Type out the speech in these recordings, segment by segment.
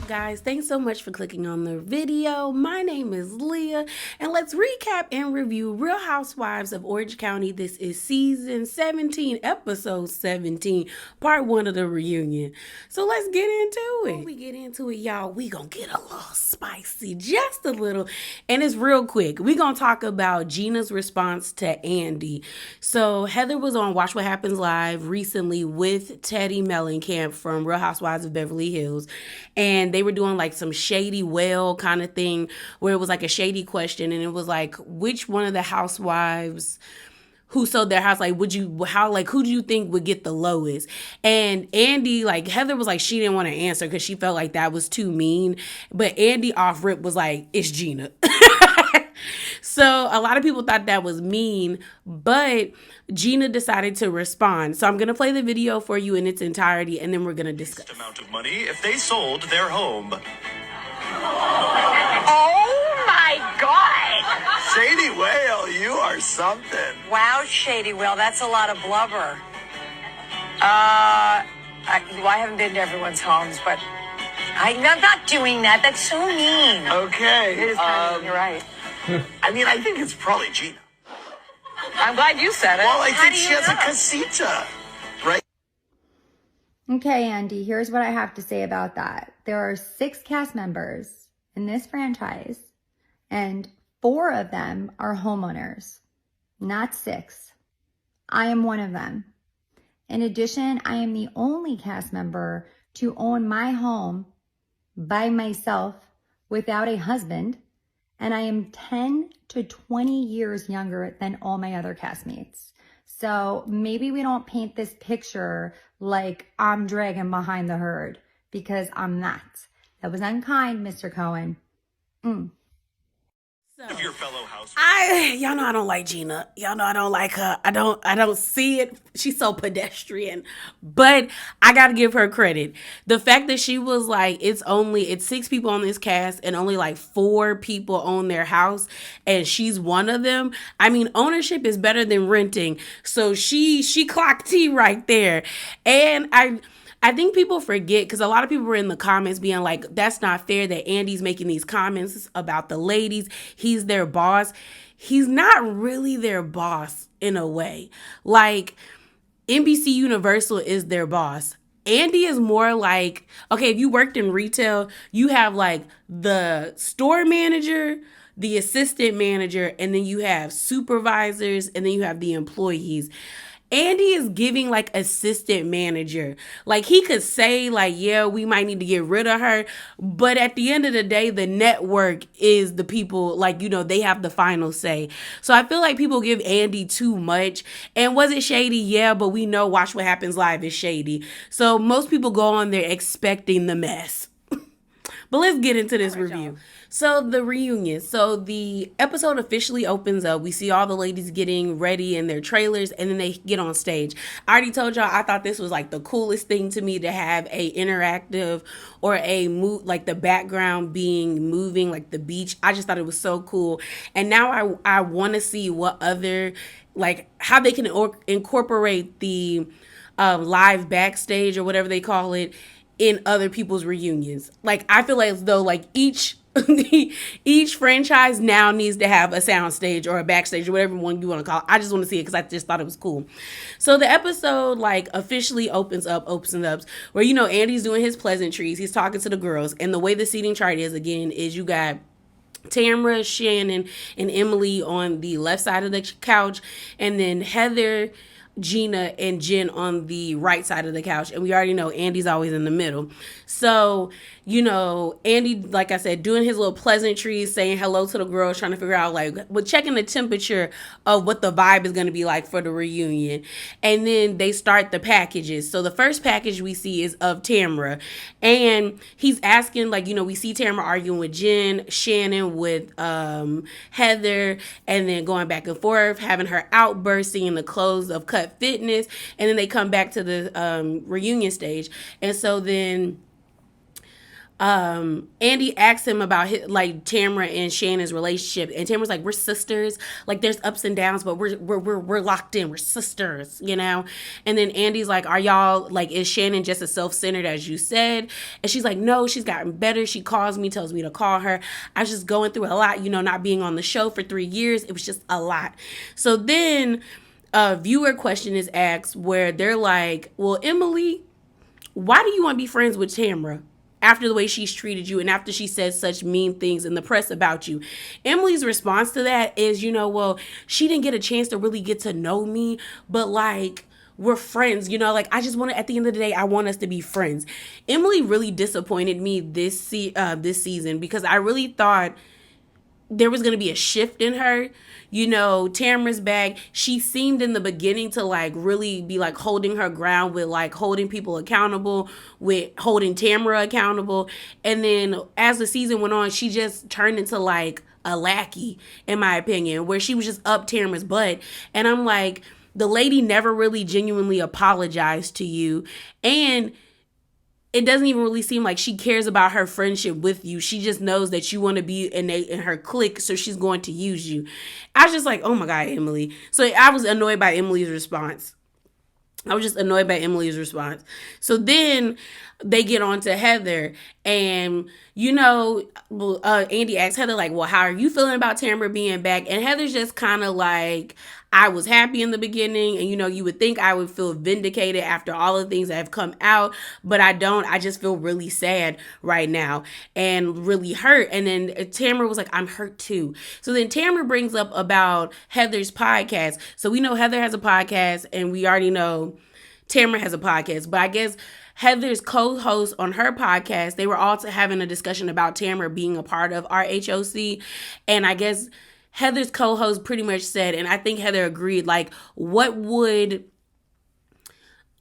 Guys, thanks so much for clicking on the video. My name is Leah, and let's recap and review Real Housewives of Orange County. This is season 17, episode 17, part 1 of the reunion. So let's get into it. Before we get into it, y'all, we gonna get a little spicy, just a little, and it's real quick. We gonna talk about Gina's response to Andy. So Heather was on Watch What Happens Live recently with Teddy Mellencamp from Real Housewives of Beverly Hills, and they were doing like some shady well kind of thing where it was like a shady question, and it was like, which one of the housewives who sold their house, like, who do you think would get the lowest? And Andy, like, Heather was like, she didn't want to answer because she felt like that was too mean. But Andy off rip was like, it's Gina. So a lot of people thought that was mean, but Gina decided to respond. So I'm going to play the video for you in its entirety, and then we're going to discuss. Amount of money if they sold their home. Oh my God! Shady Whale, you are something. Wow, Shady Whale, that's a lot of blubber. I haven't been to everyone's homes, but I'm not doing that. That's so mean. Okay. It is kind of mean, you're right. I mean, I think it's probably Gina. I'm glad you said it. Well, I How think do she you has know? a casita, right? Okay, Andy, here's what I have to say about that. There are 6 cast members in this franchise, and 4 of them are homeowners, not 6. I am one of them. In addition, I am the only cast member to own my home by myself without a husband, and I am 10 to 20 years younger than all my other castmates. So maybe we don't paint this picture like I'm dragging behind the herd, because I'm not. That was unkind, Mr. Cohen. Of your fellow house. Y'all know I don't like Gina. Y'all know I don't like her. I don't see it. She's so pedestrian. But I gotta give her credit. The fact that she was like, it's 6 people on this cast and only like 4 people own their house, and she's one of them. I mean, ownership is better than renting. So she clocked T right there. And I think people forget, because a lot of people were in the comments being like, that's not fair that Andy's making these comments about the ladies. He's their boss. He's not really their boss in a way. Like, NBC Universal is their boss. Andy is more like, okay, if you worked in retail, you have like the store manager, the assistant manager, and then you have supervisors, and then you have the employees. Andy is giving like assistant manager. Like, he could say like, yeah, we might need to get rid of her, but at the end of the day, the network is the people, like, you know, they have the final say. So I feel like people give Andy too much. And was it shady? Yeah, but we know Watch What Happens Live is shady. So most people go on there expecting the mess. But let's get into this review. Y'all. So the reunion. So the episode officially opens up. We see all the ladies getting ready in their trailers, and then they get on stage. I already told y'all I thought this was like the coolest thing to me, to have a interactive or a move, like the background being moving, like the beach. I just thought it was so cool. And now I want to see what other, like, how they can incorporate the live backstage or whatever they call it in other people's reunions. Like, I feel like as though like each franchise now needs to have a soundstage or a backstage or whatever one you want to call it. I just want to see it because I just thought it was cool. So the episode like officially opens up where, you know, Andy's doing his pleasantries. He's talking to the girls, and the way the seating chart is, again, is you got Tamra, Shannon, and Emily on the left side of the couch, and then Heather, Gina, and Jen on the right side of the couch. And we already know Andy's always in the middle. So, you know, Andy, like I said, doing his little pleasantries, saying hello to the girls, trying to figure out, like, well, checking the temperature of what the vibe is going to be like for the reunion. And then they start the packages. So the first package we see is of Tamra. And he's asking, like, you know, we see Tamra arguing with Jen, Shannon with Heather, and then going back and forth, having her outburst, seeing the clothes of Cut Fitness. And then they come back to the reunion stage. And so then Andy asked him about like Tamara and Shannon's relationship, and Tamara's like, "We're sisters. Like, there's ups and downs, but we're locked in. We're sisters, you know." And then Andy's like, "Are y'all like? Is Shannon just as self-centered as you said?" And she's like, "No, she's gotten better. She calls me, tells me to call her. I was just going through a lot, you know, not being on the show for 3 years. It was just a lot." So then a viewer question is asked where they're like, "Well, Emily, why do you want to be friends with Tamara after the way she's treated you and after she says such mean things in the press about you?" Emily's response to that is, you know, well, she didn't get a chance to really get to know me, but like, we're friends, you know, like I just want to, at the end of the day, I want us to be friends. Emily really disappointed me this season because I really thought there was going to be a shift in her. You know, Tamara's back. She seemed in the beginning to like really be like holding her ground with like holding people accountable, with holding Tamara accountable. And then as the season went on, she just turned into like a lackey, in my opinion, where she was just up Tamara's butt. And I'm like, the lady never really genuinely apologized to you. And it doesn't even really seem like she cares about her friendship with you. She just knows that you want to be in her clique, so she's going to use you. I was just like, oh my God, Emily. So I was annoyed by Emily's response. So then they get on to Heather, and you know, Andy asks Heather like, well, how are you feeling about Tamara being back? And Heather's just kind of like, I was happy in the beginning, and you know, you would think I would feel vindicated after all the things that have come out, but I don't. I just feel really sad right now and really hurt. And then Tamara was like, I'm hurt too. So then Tamara brings up about Heather's podcast. So we know Heather has a podcast, and we already know Tamara has a podcast, but I guess Heather's co-host on her podcast, they were all having a discussion about Tamara being a part of our HOC, and I guess Heather's co-host pretty much said, and I think Heather agreed, like, what would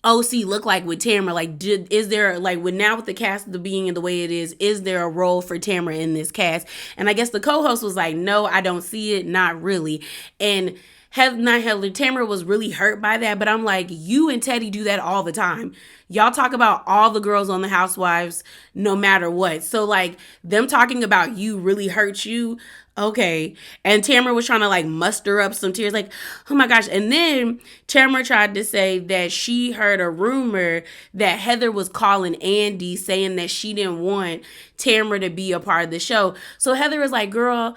OC look like with Tamara? Like, is there, like, with the cast being the way it is there a role for Tamara in this cast? And I guess the co-host was like, no, I don't see it, not really. And Tamara was really hurt by that, but I'm like, you and Teddy do that all the time. Y'all talk about all the girls on the Housewives no matter what. So like, them talking about you really hurt you. Okay. And Tamara was trying to like muster up some tears, like, oh my gosh. And then Tamara tried to say that she heard a rumor that Heather was calling Andy saying that she didn't want Tamara to be a part of the show. So Heather was like, girl,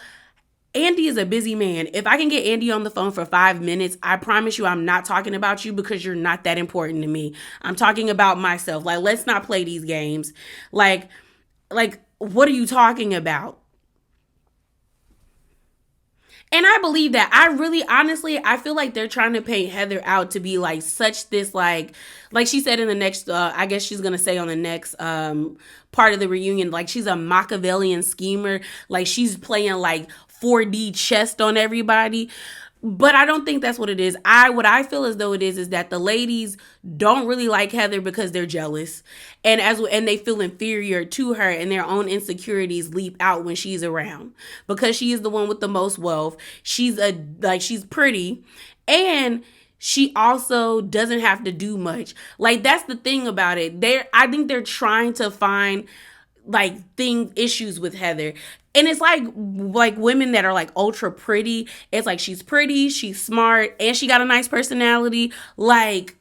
Andy is a busy man. If I can get Andy on the phone for 5 minutes, I promise you I'm not talking about you because you're not that important to me. I'm talking about myself. Like, let's not play these games. Like, what are you talking about? And I believe that. I really, honestly, I feel like they're trying to paint Heather out to be like such this, like she said in the next, I guess she's going to say on the next part of the reunion, like she's a Machiavellian schemer. Like she's playing like 4D chess on everybody. But I don't think that's what it is. What I feel as though it is that the ladies don't really like Heather because they're jealous, and they feel inferior to her, and their own insecurities leap out when she's around because she is the one with the most wealth. She's pretty, and she also doesn't have to do much. Like that's the thing about it. I think they're trying to find like issues with Heather. And it's like women that are like ultra pretty. It's like she's pretty, she's smart, and she got a nice personality. Like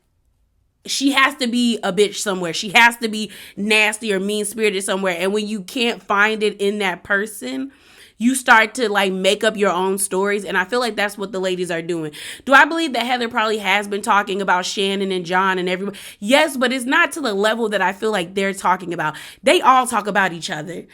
she has to be a bitch somewhere. She has to be nasty or mean-spirited somewhere. And when you can't find it in that person, you start to like make up your own stories. And I feel like that's what the ladies are doing. Do I believe that Heather probably has been talking about Shannon and John and everybody? Yes, but it's not to the level that I feel like they're talking about. They all talk about each other.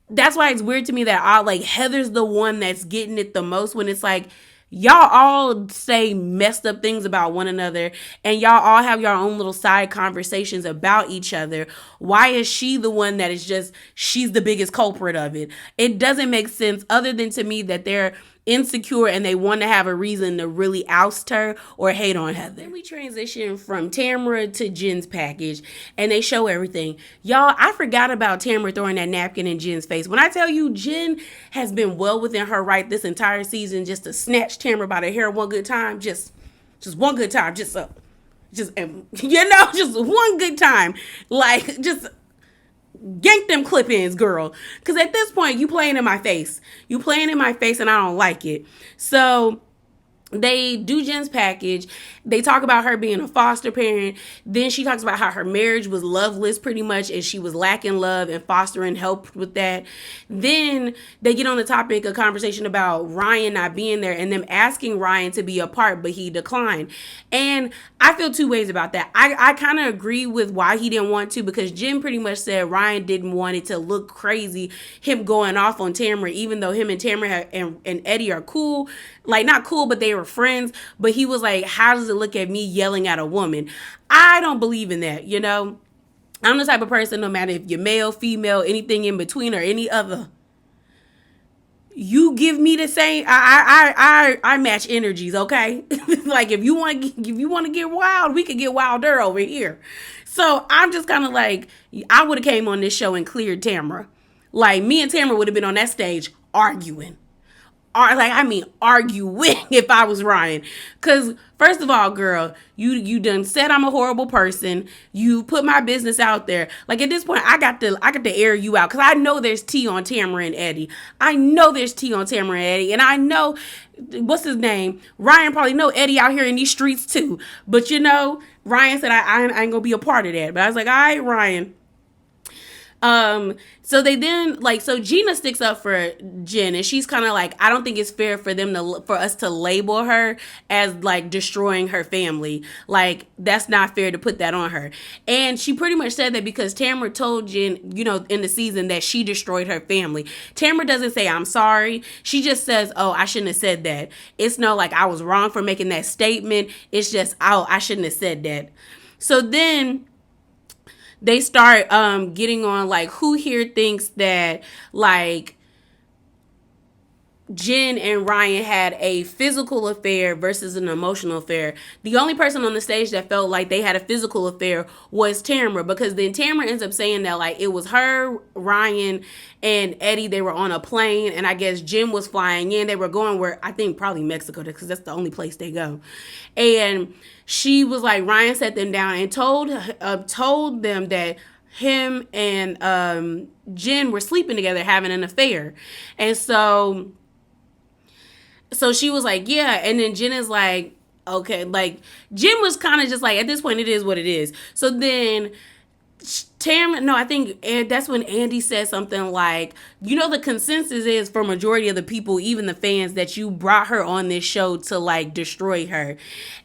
That's why it's weird to me that Heather's the one that's getting it the most, when it's like y'all all say messed up things about one another and y'all all have your own little side conversations about each other. Why is she the one that is she's the biggest culprit of it? It doesn't make sense, other than to me that they're insecure and they want to have a reason to really oust her or hate on Heather. Then we transition from Tamara to Jen's package, and they show everything. Y'all, I forgot about Tamara throwing that napkin in Jen's face. When I tell you, Jen has been well within her right this entire season just to snatch Tamara by the hair one good time. Just one good time. Just one good time. Like, just yank them clip-ins, girl. Because at this point, you playing in my face. You playing in my face and I don't like it. So they do Jen's package. They talk about her being a foster parent. Then she talks about how her marriage was loveless pretty much and she was lacking love, and fostering helped with that. Then they get on the topic of conversation about Ryan not being there and them asking Ryan to be a part, but he declined. And I feel two ways about that. I kind of agree with why he didn't want to, because Jen pretty much said Ryan didn't want it to look crazy, him going off on Tamara, even though him and Tamara and Eddie are cool. Like, not cool, but they were friends. But he was like, how does it look at me yelling at a woman? I don't believe in that, you know? I'm the type of person, no matter if you're male, female, anything in between, or any other, you give me the same. I match energies, okay? Like, if you want to get wild, we could get wilder over here. So I'm just kind of like, I would have came on this show and cleared Tamara. Like, me and Tamara would have been on that stage arguing. Arguing if I was Ryan. Because, first of all, girl, you done said I'm a horrible person. You put my business out there. Like, at this point, I got to air you out. Because I know there's tea on Tamara and Eddie. I know there's tea on Tamara and Eddie. And I know, what's his name? Ryan probably know Eddie out here in these streets, too. But, you know, Ryan said, I ain't going to be a part of that. But I was like, all right, Ryan. So they then, like, so Gina sticks up for Jen, and she's kind of like, I don't think it's fair for us to label her as like destroying her family. Like, that's not fair to put that on her. And she pretty much said that because Tamara told Jen, you know, in the season that she destroyed her family. Tamara doesn't say, I'm sorry. She just says, oh, I shouldn't have said that. It's no, like, I was wrong for making that statement. It's just, oh, I shouldn't have said that. So then they start getting on, like, who here thinks that, like, Jen and Ryan had a physical affair versus an emotional affair. The only person on the stage that felt like they had a physical affair was Tamara, because then Tamara ends up saying that, like, it was her, Ryan, and Eddie. They were on a plane, and I guess Jen was flying in. They were going where, I think probably Mexico, because that's the only place they go. And she was like, Ryan set them down and told them that him and Jen were sleeping together, having an affair. And so she was like, yeah. And then Jen is like, okay. Like, Jen was kind of just like, at this point, it is what it is. So then Tamara, no, I think that's when Andy said something like, you know, the consensus is for majority of the people, even the fans, that you brought her on this show to, like, destroy her.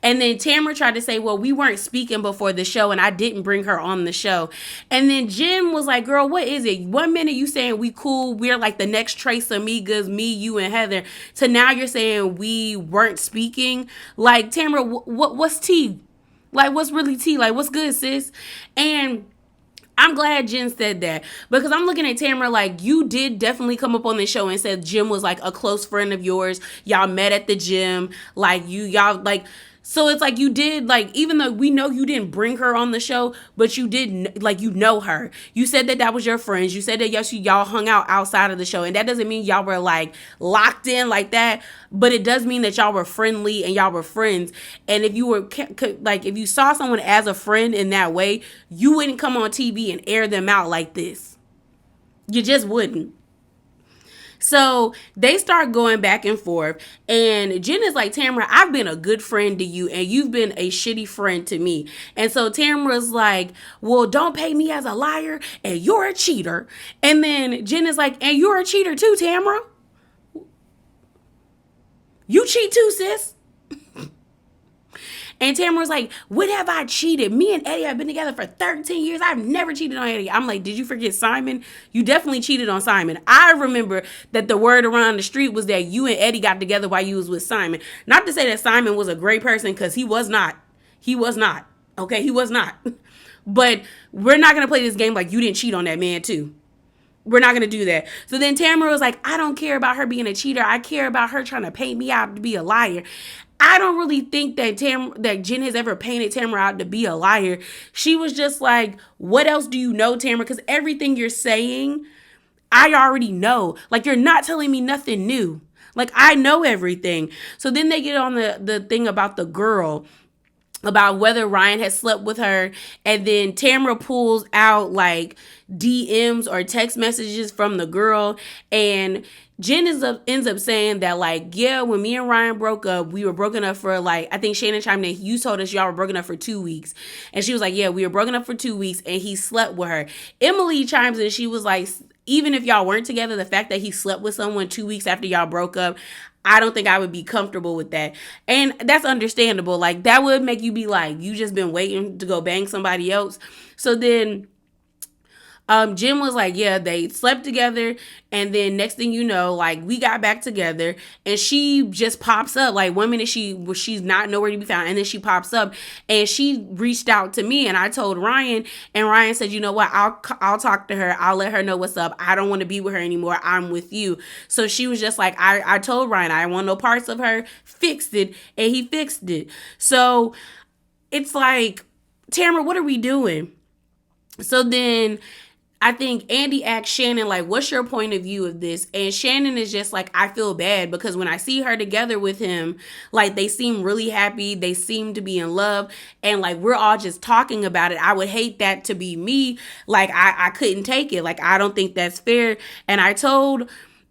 And then Tamara tried to say, well, we weren't speaking before the show and I didn't bring her on the show. And then Jen was like, girl, what is it? 1 minute you saying we cool, we're like the next Trace Amigas, me, you, and Heather, to now you're saying we weren't speaking. Like, Tamara, what's tea? Like, what's really tea? Like, what's good, sis? And I'm glad Jen said that, because I'm looking at Tamara like, you did definitely come up on the show and said Jen was like a close friend of yours. Y'all met at the gym. Like, y'all like, so it's like you did, like, even though we know you didn't bring her on the show, but you did, like, you know her. You said that was your friends. You said that, yes, y'all hung out outside of the show. And that doesn't mean y'all were, like, locked in like that. But it does mean that y'all were friendly and y'all were friends. And if you were, like, if you saw someone as a friend in that way, you wouldn't come on TV and air them out like this. You just wouldn't. So they start going back and forth, and Jen is like, Tamara, I've been a good friend to you, and you've been a shitty friend to me. And so Tamara's like, well, don't pay me as a liar, and you're a cheater. And then Jen is like, and you're a cheater too, Tamara. You cheat too, sis. And Tamara was like, when have I cheated? Me and Eddie have been together for 13 years. I've never cheated on Eddie. I'm like, did you forget Simon? You definitely cheated on Simon. I remember that the word around the street was that you and Eddie got together while you was with Simon. Not to say that Simon was a great person, because he was not. He was not. Okay, he was not. But we're not going to play this game like you didn't cheat on that man too. We're not going to do that. So then Tamara was like, I don't care about her being a cheater. I care about her trying to paint me out to be a liar. I don't really think that Jen has ever painted Tamara out to be a liar. She was just like, what else do you know, Tamara? Because everything you're saying, I already know. Like, you're not telling me nothing new. Like, I know everything. So then they get on the thing about the girl. about whether Ryan had slept with her. And then Tamra pulls out like DMs or text messages from the girl. And Jen ends up saying that, like, yeah, when me and Ryan broke up, we were broken up for, like, I think Shannon chimed in, you told us y'all were broken up for 2 weeks. And she was like, yeah, we were broken up for 2 weeks and he slept with her. Emily chimes in, she was like, even if y'all weren't together, the fact that he slept with someone 2 weeks after y'all broke up, I don't think I would be comfortable with that. And that's understandable. Like, that would make you be like, you just been waiting to go bang somebody else. So then Jim was like, yeah, they slept together. And then next thing you know, like, we got back together and she just pops up. Like, 1 minute she's not nowhere to be found. And then she pops up and she reached out to me and I told Ryan, and Ryan said, you know what? I'll talk to her. I'll let her know what's up. I don't want to be with her anymore. I'm with you. So she was just like, I told Ryan, I want no parts of her. Fixed it. And he fixed it. So it's like, Tamara, what are we doing? So then I think Andy asked Shannon, like, what's your point of view of this? And Shannon is just like, I feel bad because when I see her together with him, like, they seem really happy. They seem to be in love. And, like, we're all just talking about it. I would hate that to be me. Like, I couldn't take it. Like, I don't think that's fair. And I told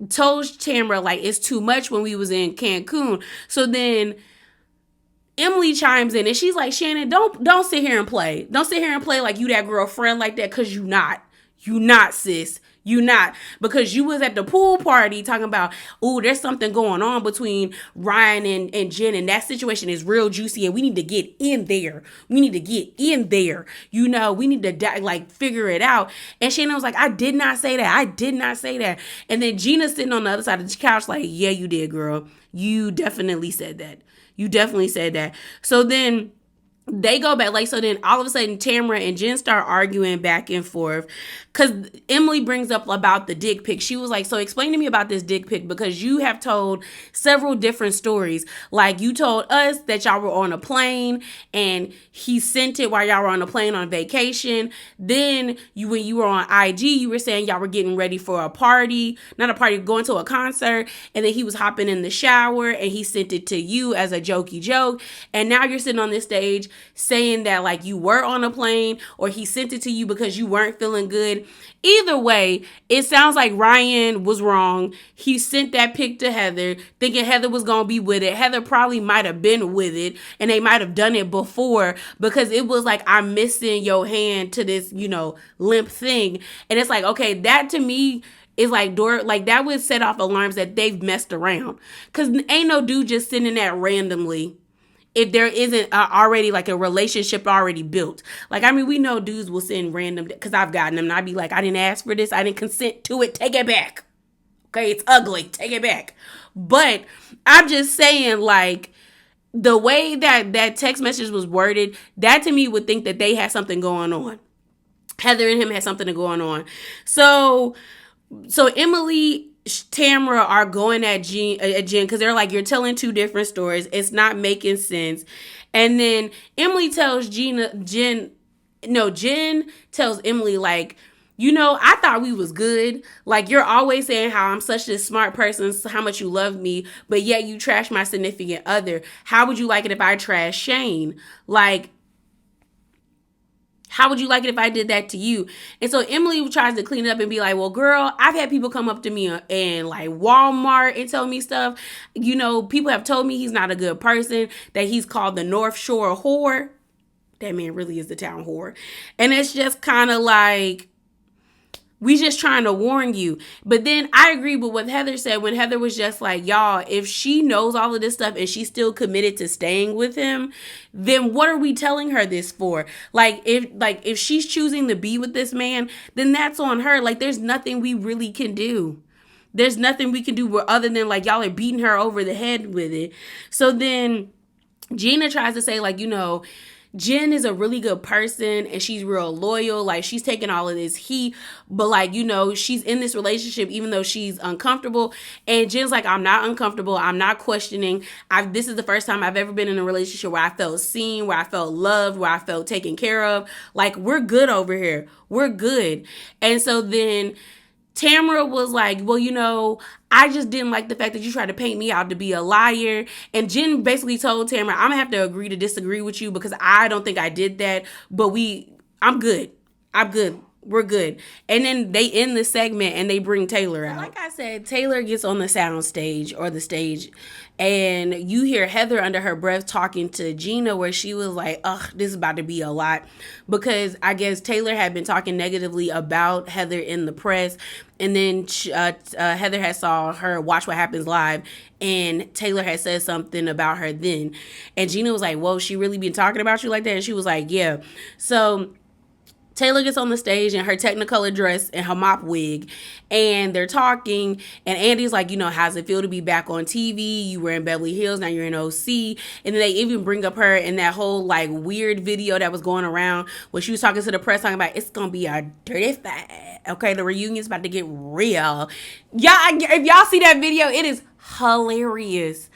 Tamara, like, it's too much when we was in Cancun. So then Emily chimes in and she's like, Shannon, don't sit here and play. Don't sit here and play like you that girlfriend like that, because you not. You not, sis. You not. Because you was at the pool party talking about, oh, there's something going on between Ryan and Jen, and that situation is real juicy and we need to get in there. We need to get in there. You know, we need to like figure it out. And Shannon was like, I did not say that. I did not say that. And then Gina sitting on the other side of the couch like, yeah, you did, girl. You definitely said that. You definitely said that. So then they go back, like, so then all of a sudden Tamara and Jen start arguing back and forth because Emily brings up about the dick pic. She was like, so explain to me about this dick pic, because you have told several different stories. Like, you told us that y'all were on a plane and he sent it while y'all were on a plane on vacation. Then when you were on IG, you were saying y'all were getting ready for a party, not a party, going to a concert. And then he was hopping in the shower and he sent it to you as a jokey joke. And now you're sitting on this stage saying that, like, you were on a plane or he sent it to you because you weren't feeling good. Either way, it sounds like Ryan was wrong. He sent that pic to Heather thinking Heather was going to be with it. Heather probably might have been with it and they might have done it before, because it was like, I'm missing your hand to this, you know, limp thing. And it's like, okay, that to me is like, like, that would set off alarms that they've messed around, because ain't no dude just sending that randomly if there isn't already like a relationship already built. Like, I mean, we know dudes will send random, because I've gotten them and I'd be like, I didn't ask for this. I didn't consent to it. Take it back. Okay, it's ugly. Take it back. But I'm just saying, like, the way that text message was worded, that to me would think that they had something going on. Heather and him had something going on. So Emily, Tamara are going at Jen because they're like, you're telling two different stories. It's not making sense. And then Emily tells Jen tells Emily, like, you know, I thought we was good. Like, you're always saying how I'm such a smart person, how much you love me, but yet you trash my significant other. How would you like it if I trash Shane? Like, how would you like it if I did that to you? And so Emily tries to clean it up and be like, well, girl, I've had people come up to me in like Walmart and tell me stuff. You know, people have told me he's not a good person, that he's called the North Shore whore. That man really is the town whore. And it's just kind of like, we just trying to warn you. But then I agree with what Heather said when Heather was just like, y'all, if she knows all of this stuff and she's still committed to staying with him, then what are we telling her this for? If she's choosing to be with this man, then that's on her. Like, there's nothing we really can do. There's nothing we can do other than, like, y'all are beating her over the head with it. So then Gina tries to say, like, you know, Jen is a really good person and she's real loyal. Like, she's taking all of this heat, but, like, you know, she's in this relationship even though she's uncomfortable. And Jen's like, I'm not uncomfortable. I'm not questioning. This is the first time I've ever been in a relationship where I felt seen, where I felt loved, where I felt taken care of. Like, we're good over here. We're good. And so then Tamara was like, well, I just didn't like the fact that you tried to paint me out to be a liar. And Jen basically told Tamara, I'm going to have to agree to disagree with you because I don't think I did that. But I'm good. I'm good. We're good. And then they end the segment and they bring Taylor out. Like I said, Taylor gets on the sound stage or the stage and you hear Heather under her breath talking to Gina where she was like, ugh, this is about to be a lot. Because I guess Taylor had been talking negatively about Heather in the press. And then Heather had saw her Watch What Happens Live and Taylor had said something about her then. And Gina was like, whoa, she really been talking about you like that? And she was like, yeah. So Taylor gets on the stage in her Technicolor dress and her mop wig, and they're talking, and Andy's like, how's it feel to be back on TV? You were in Beverly Hills, now you're in OC. And then they even bring up her in that whole, like, weird video that was going around where she was talking to the press, talking about, it's gonna be a dirty fight. Okay, the reunion's about to get real. If y'all see that video, it is hilarious.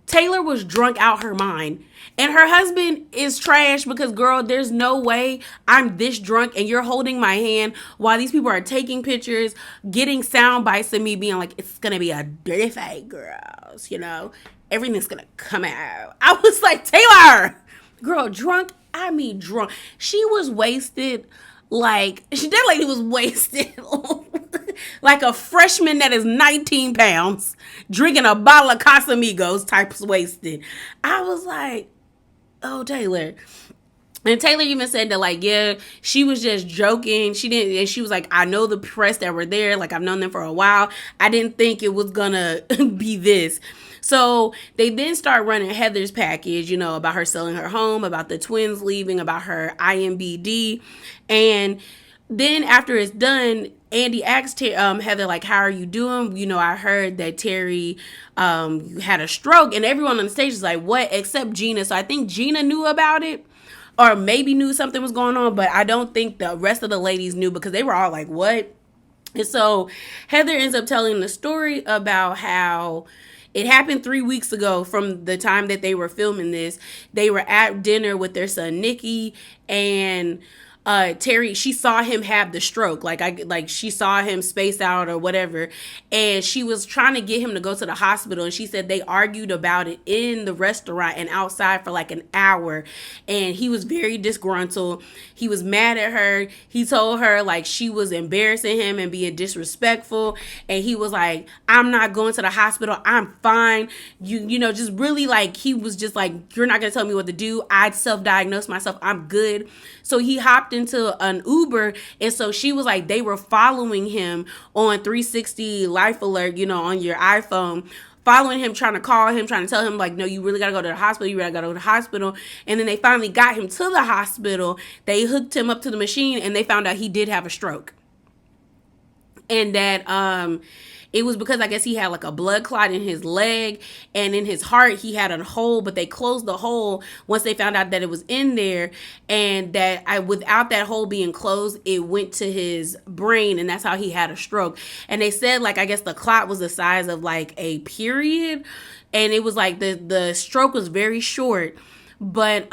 Taylor was drunk out her mind. And her husband is trash because, girl, there's no way I'm this drunk and you're holding my hand while these people are taking pictures, getting sound bites of me being like, it's going to be a dirty fight, girls, everything's going to come out. I was like, Taylor, girl, drunk. I mean, drunk. She was wasted. That lady was wasted. Like a freshman that is 19 pounds drinking a bottle of Casamigos types wasted. I was like, oh, Taylor. And Taylor even said that, like, yeah, she was just joking. And she was like, I know the press that were there. Like, I've known them for a while. I didn't think it was gonna be this. So they then start running Heather's package, about her selling her home, about the twins leaving, about her IMBD. And then after it's done, Andy asked Heather, like, how are you doing? I heard that Terry had a stroke. And everyone on the stage is like, what? Except Gina. So I think Gina knew about it. Or maybe knew something was going on. But I don't think the rest of the ladies knew because they were all like, what? And so Heather ends up telling the story about how it happened 3 weeks ago from the time that they were filming this. They were at dinner with their son, Nikki, and Terry, she saw him have the stroke. She saw him space out or whatever. And she was trying to get him to go to the hospital. And she said they argued about it in the restaurant and outside for like an hour. And he was very disgruntled. He was mad at her. He told her like she was embarrassing him and being disrespectful. And he was like, I'm not going to the hospital. I'm fine. Just really like, he was just like, you're not going to tell me what to do. I'd self-diagnose myself. I'm good. So he hopped into an Uber, and so she was like, they were following him on 360 Life Alert, on your iPhone, following him, trying to call him, trying to tell him like, no, you really got to go to the hospital. You really got to go to the hospital. And then they finally got him to the hospital. They hooked him up to the machine, and they found out he did have a stroke. And that it was because I guess he had like a blood clot in his leg, and in his heart he had a hole, but they closed the hole once they found out that it was in there, and that without that hole being closed, it went to his brain, and that's how he had a stroke. And they said like, I guess the clot was the size of like a period, and it was like the stroke was very short. But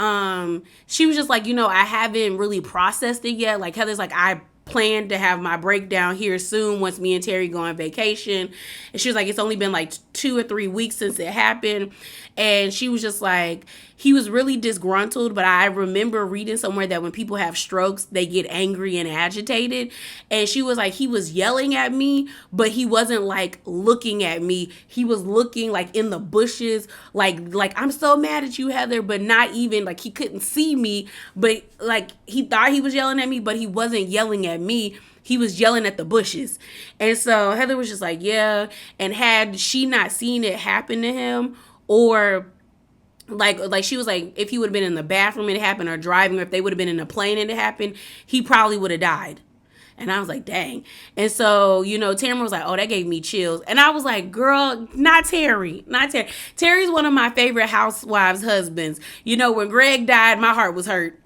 she was just like, I haven't really processed it yet. Like Heather's like, I plan to have my breakdown here soon once me and Terry go on vacation. And she was like, it's only been like 2 or 3 weeks since it happened. And she was just like, he was really disgruntled, but I remember reading somewhere that when people have strokes, they get angry and agitated. And she was like, he was yelling at me, but he wasn't like looking at me. He was looking like in the bushes, like I'm so mad at you, Heather, but not even like he couldn't see me, but like he thought he was yelling at me, but he wasn't yelling at me. He was yelling at the bushes. And so Heather was just like, yeah. And had she not seen it happen to him, or like she was like, if he would have been in the bathroom and it happened, or driving, or if they would have been in a plane and it happened, he probably would have died. And I was like, dang. And so, Tamara was like, oh, that gave me chills. And I was like, girl, not Terry. Terry's one of my favorite Housewives husbands. When Greg died, my heart was hurt.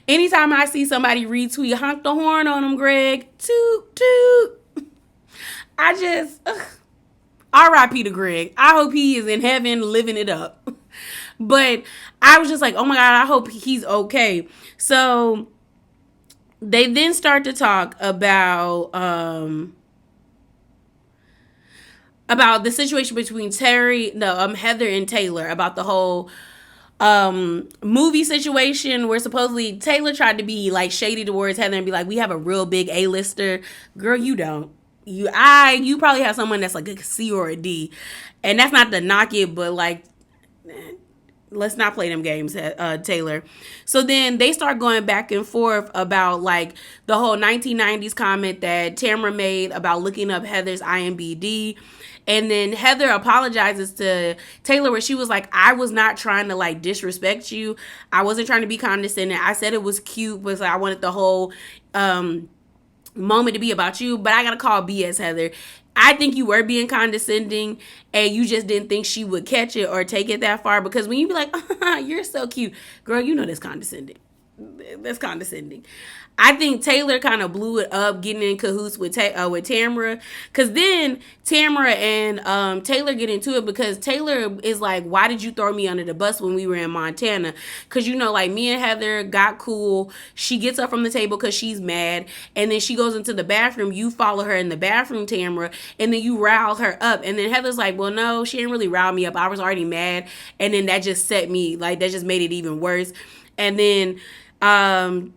Anytime I see somebody retweet, honk the horn on him, Greg, toot, toot. I just, R.I.P. to Greg. I hope he is in heaven living it up. But I was just like, oh my God, I hope he's okay. So They then start to talk about the situation between Heather and Taylor, about the whole movie situation where supposedly Taylor tried to be like shady towards Heather and be like, we have a real big A-lister. Girl, you don't. You probably have someone that's like a C or a D. And that's not to knock it, but like, let's not play them games, Taylor. So then they start going back and forth about like the whole 1990s comment that Tamra made about looking up Heather's IMBD. And then Heather apologizes to Taylor where she was like, I was not trying to like disrespect you. I wasn't trying to be condescending. I said it was cute, but I wanted the whole moment to be about you. But I gotta call BS, Heather. I think you were being condescending and you just didn't think she would catch it or take it that far, because when you be like, you're so cute, girl, you know that's condescending. That's condescending. I think Taylor kind of blew it up getting in cahoots with Tamra, because then Tamra and Taylor get into it because Taylor is like, why did you throw me under the bus when we were in Montana? Because, you know, like me and Heather got cool. She gets up from the table because she's mad, and then she goes into the bathroom. You follow her in the bathroom, Tamra, and then you rile her up. And then Heather's like, well, no, she didn't really rile me up. I was already mad. And then that just that just made it even worse. And then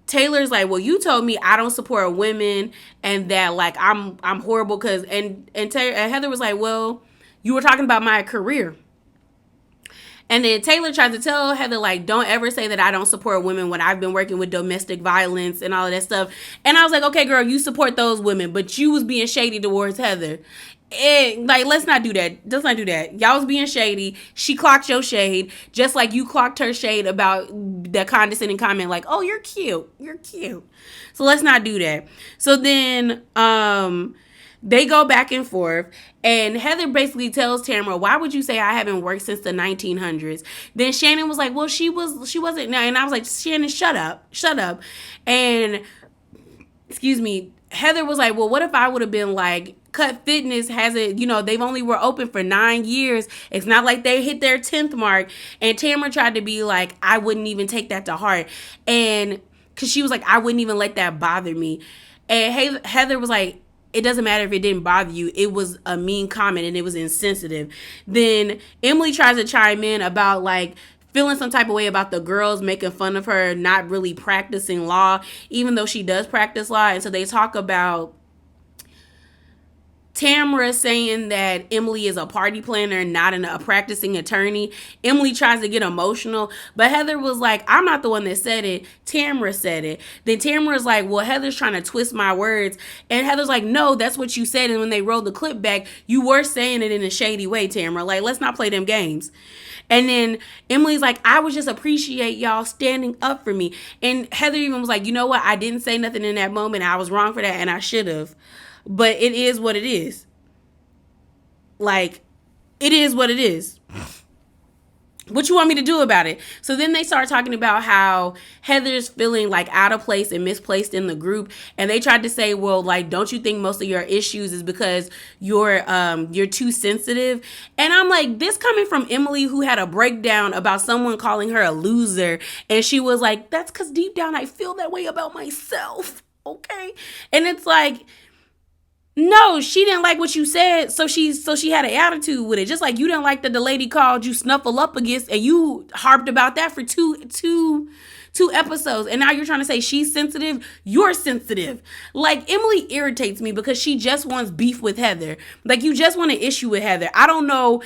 Taylor's like, well, you told me I don't support women and that like I'm horrible because and Heather was like, well, you were talking about my career. And then Taylor tries to tell Heather, like, don't ever say that I don't support women when I've been working with domestic violence and all of that stuff. And I was like, okay, girl, you support those women, but you was being shady towards Heather. And like, let's not do that. Let's not do that. Y'all was being shady. She clocked your shade, just like you clocked her shade about the condescending comment, like, oh, you're cute. You're cute. So let's not do that. So then they go back and forth, and Heather basically tells Tamra, why would you say I haven't worked since the 1900s? Then Shannon was like, well, she wasn't. And I was like, Shannon, shut up. And excuse me, Heather was like, well, what if I would have been like, Cut Fitness hasn't, they've only were open for 9 years. It's not like they hit their 10th mark. And Tamra tried to be like, I wouldn't even take that to heart. And because she was like, I wouldn't even let that bother me. And Heather was like, it doesn't matter if it didn't bother you. It was a mean comment and it was insensitive. Then Emily tries to chime in about like feeling some type of way about the girls making fun of her not really practicing law, even though she does practice law. And so they talk about Tamra saying that Emily is a party planner and not a practicing attorney. Emily tries to get emotional, but Heather was like, I'm not the one that said it. Tamra said it. Then Tamra's like, well, Heather's trying to twist my words. And Heather's like, no, that's what you said. And when they rolled the clip back, you were saying it in a shady way, Tamra. Like, let's not play them games. And then Emily's like, I would just appreciate y'all standing up for me. And Heather even was like, you know what? I didn't say nothing in that moment. I was wrong for that, and I should have. But it is what it is. Like, it is what it is. What you want me to do about it? So then they start talking about how Heather's feeling like out of place and misplaced in the group. And they tried to say, well, like, don't you think most of your issues is because you're too sensitive? And I'm like, this coming from Emily, who had a breakdown about someone calling her a loser. And she was like, that's because deep down I feel that way about myself. Okay. And it's like, no, she didn't like what you said, so she had an attitude with it. Just like you didn't like that the lady called you Snuffle Up Against, and you harped about that for two episodes, and now you're trying to say she's sensitive. You're sensitive. Like, Emily irritates me because she just wants beef with Heather. Like, you just want an issue with Heather. I don't know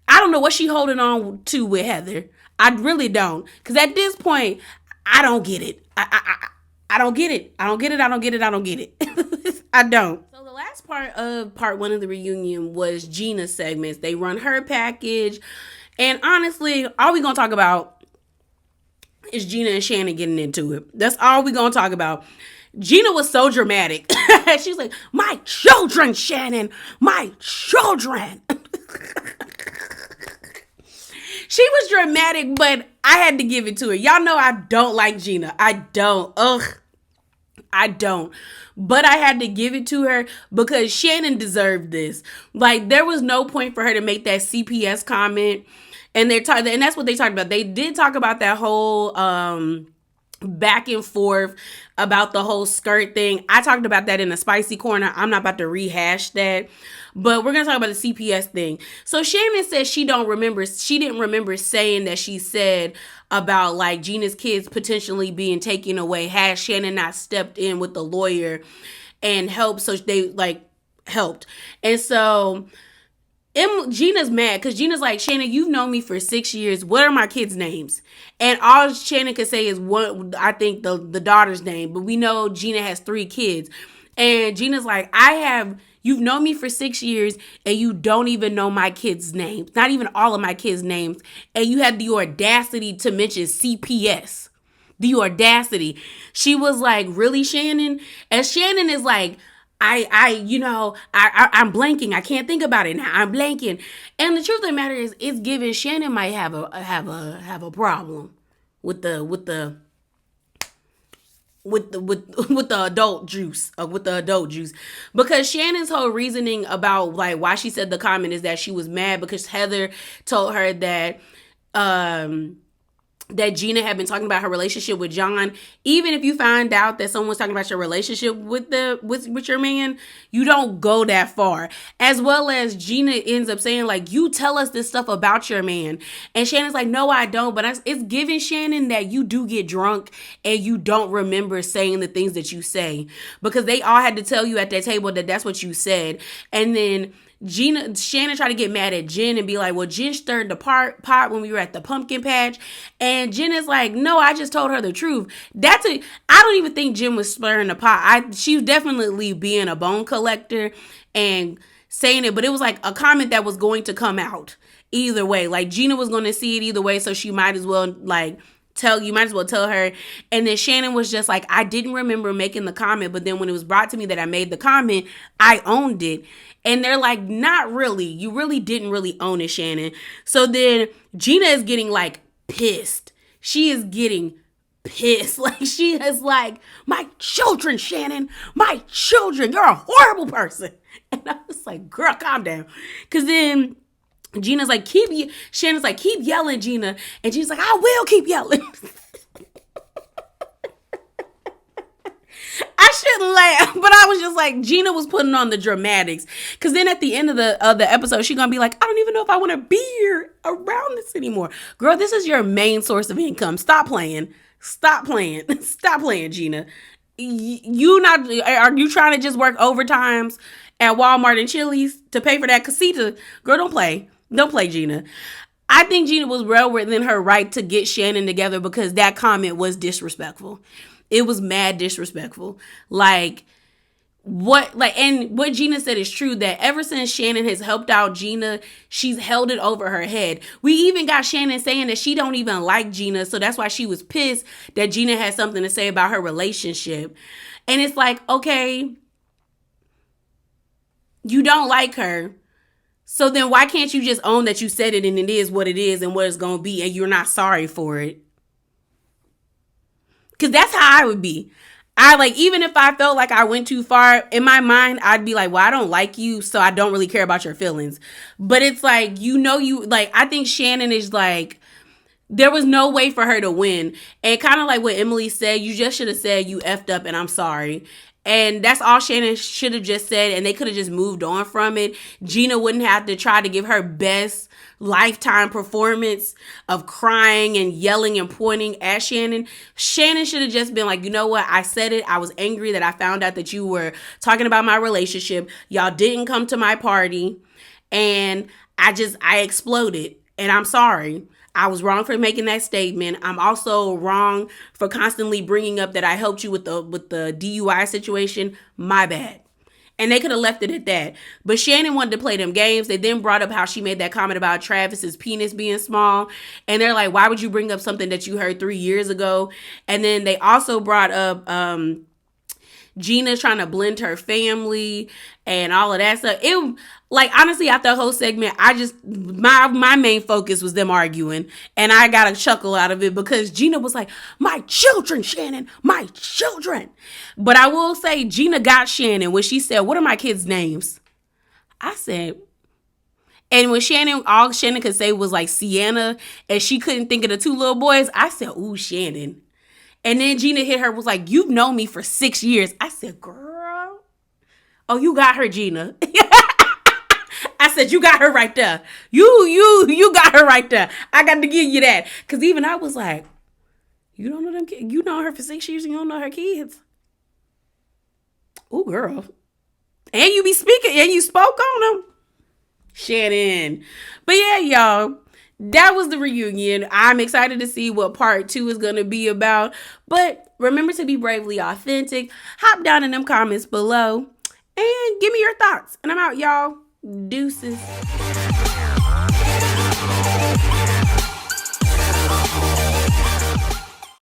what she holding on to with Heather. I really don't, because at this point, I don't get it. I don't get it. I don't get it. I don't get it. I don't get it. I don't. So the last part of part 1 of the reunion was Gina's segments. They run her package. And honestly, all we going to talk about is Gina and Shannon getting into it. That's all we going to talk about. Gina was so dramatic. She's like, my children, Shannon. My children. She was dramatic, but I had to give it to her. Y'all know I don't like Gina. I don't. I don't. But I had to give it to her because Shannon deserved this. Like, there was no point for her to make that CPS comment. And and that's what they talked about. They did talk about that whole back and forth about the whole skirt thing. I talked about that in the spicy corner. I'm not about to rehash that. But we're going to talk about the CPS thing. So Shannon says she didn't remember saying that she said about like Gina's kids potentially being taken away had Shannon not stepped in with the lawyer and helped. So they like helped. And so Gina's mad because Gina's like, Shannon, you've known me for 6 years. What are my kids' names? And all Shannon could say is one, I think the daughter's name, but we know Gina has 3 kids. And Gina's like, you've known me for 6 years and you don't even know my kids' names, not even all of my kids' names. And you had the audacity to mention CPS. The audacity. She was like, really, Shannon? And Shannon is like, I'm blanking. I can't think about it now. I'm blanking. And the truth of the matter is, it's given Shannon might have a problem with the adult juice, because Shannon's whole reasoning about like why she said the comment is that she was mad because Heather told her that that Gina had been talking about her relationship with John. Even if you find out that someone's talking about your relationship with your man, you don't go that far. As well as Gina ends up saying like, you tell us this stuff about your man. And Shannon's like, no, I don't. But it's giving Shannon that you do get drunk and you don't remember saying the things that you say, because they all had to tell you at that table that that's what you said. And then Shannon tried to get mad at Jen and be like, well, Jen stirred the pot when we were at the pumpkin patch. And Jen is like, no, I just told her the truth. I don't even think Jen was stirring the pot. She was definitely being a bone collector and saying it, but it was like a comment that was going to come out either way. Like Gina was going to see it either way, so she might as well tell her. And then Shannon was just like, I didn't remember making the comment, but then when it was brought to me that I made the comment, I owned it. And they're like, not really. You really didn't really own it, Shannon. So then Gina is getting like pissed. She is getting pissed. Like she is like, my children, Shannon, my children, you're a horrible person. And I was like, girl, calm down. Because then Shannon's like, keep yelling, Gina. And Gina's like, I will keep yelling. I shouldn't laugh, but I was just like, Gina was putting on the dramatics. Because then at the end of the episode, she's going to be like, I don't even know if I want to be here around this anymore. Girl, this is your main source of income. Stop playing. Stop playing, Gina. Are you trying to just work overtimes at Walmart and Chili's to pay for that casita? Girl, don't play. Don't play, Gina. I think Gina was well within her right to get Shannon together because that comment was disrespectful. It was mad disrespectful. And what Gina said is true, that ever since Shannon has helped out Gina, she's held it over her head. We even got Shannon saying that she don't even like Gina, so that's why she was pissed that Gina had something to say about her relationship. And it's like, okay, you don't like her, so then why can't you just own that you said it and it is what it is and what it's going to be and you're not sorry for it? Because that's how I would be. Even if I felt like I went too far, in my mind, I'd be like, well, I don't like you, so I don't really care about your feelings. But it's like, I think Shannon is like, there was no way for her to win. And kind of like what Emily said, you just should have said you effed up and I'm sorry. And that's all Shannon should have just said, and they could have just moved on from it. Gina wouldn't have to try to give her best lifetime performance of crying and yelling and pointing at Shannon. Shannon should have just been like, you know what? I said it. I was angry that I found out that you were talking about my relationship. Y'all didn't come to my party. And I exploded. And I'm sorry. I was wrong for making that statement. I'm also wrong for constantly bringing up that I helped you with the DUI situation. My bad. And they could have left it at that. But Shannon wanted to play them games. They then brought up how she made that comment about Travis's penis being small. And they're like, why would you bring up something that you heard 3 years ago? And then they also brought up Gina's trying to blend her family and all of that stuff. Honestly, after the whole segment, my main focus was them arguing, and I got a chuckle out of it because Gina was like, my children, Shannon, my children. But I will say, Gina got Shannon when she said, what are my kids' names? I said, and when all Shannon could say was like Sienna, and she couldn't think of the 2 little boys, I said, ooh, Shannon. And then Gina hit her, was like, you've known me for 6 years. I said, girl, oh, you got her, Gina. I said, you got her right there. You got her right there. I got to give you that. Because even I was like, you don't know them kids. You know her for 6 years and you don't know her kids. Ooh, girl. And you be speaking and you spoke on them. Shannon. But yeah, y'all. That was the reunion. I'm excited to see what part 2 is going to be about. But remember to be bravely authentic. Hop down in them comments below and give me your thoughts. And I'm out, y'all. Deuces.